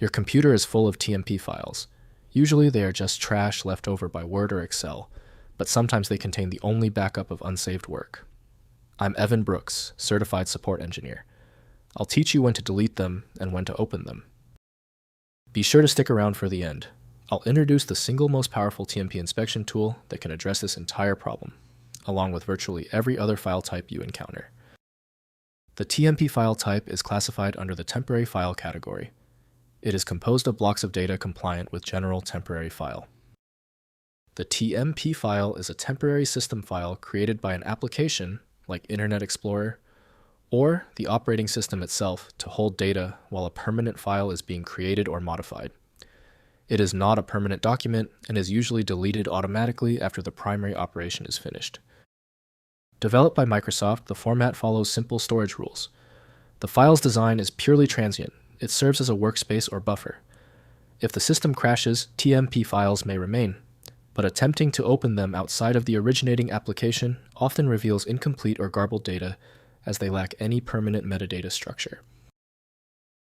Your computer is full of TMP files. Usually they are just trash left over by Word or Excel, but sometimes they contain the only backup of unsaved work. I'm Evan Brooks, Certified Support Engineer. I'll teach you when to delete them and when to open them. Be sure to stick around for the end. I'll introduce the single most powerful TMP inspection tool that can address this entire problem, along with virtually every other file type you encounter. The TMP file type is classified under the temporary file category. It is composed of blocks of data compliant with general temporary file. The TMP file is a temporary system file created by an application, like Internet Explorer, or the operating system itself to hold data while a permanent file is being created or modified. It is not a permanent document and is usually deleted automatically after the primary operation is finished. Developed by Microsoft, the format follows simple storage rules. The file's design is purely transient. It serves as a workspace or buffer. If the system crashes, TMP files may remain, but attempting to open them outside of the originating application often reveals incomplete or garbled data as they lack any permanent metadata structure.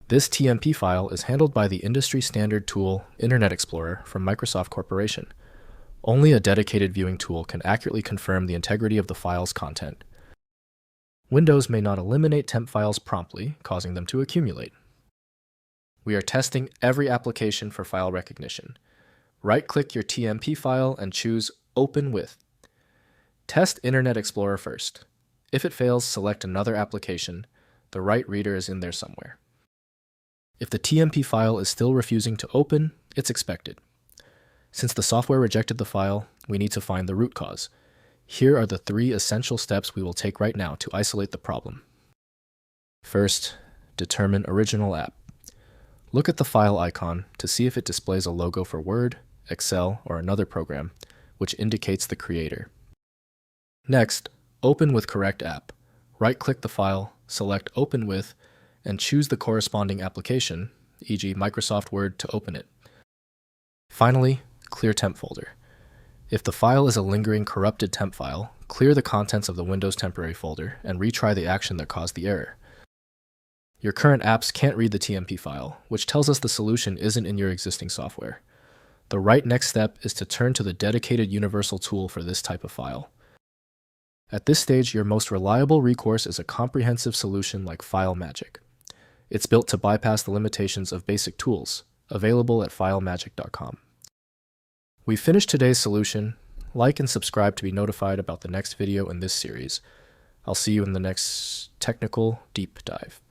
This TMP file is handled by the industry standard tool Internet Explorer from Microsoft Corporation. Only a dedicated viewing tool can accurately confirm the integrity of the file's content. Windows may not eliminate temp files promptly, causing them to accumulate. We are testing every application for file recognition. Right-click your TMP file and choose Open With. Test Internet Explorer first. If it fails, select another application. The right reader is in there somewhere. If the TMP file is still refusing to open, it's expected. Since the software rejected the file, we need to find the root cause. Here are the 3 essential steps we will take right now to isolate the problem. First, determine original app. Look at the file icon to see if it displays a logo for Word, Excel, or another program, which indicates the creator. Next, open with correct app. Right-click the file, select Open With, and choose the corresponding application, e.g. Microsoft Word, to open it. Finally, clear temp folder. If the file is a lingering corrupted temp file, clear the contents of the Windows temporary folder and retry the action that caused the error. Your current apps can't read the TMP file, which tells us the solution isn't in your existing software. The right next step is to turn to the dedicated universal tool for this type of file. At this stage, your most reliable recourse is a comprehensive solution like FileMagick. It's built to bypass the limitations of basic tools, available at filemagick.com. We've finished today's solution. Like and subscribe to be notified about the next video in this series. I'll see you in the next technical deep dive.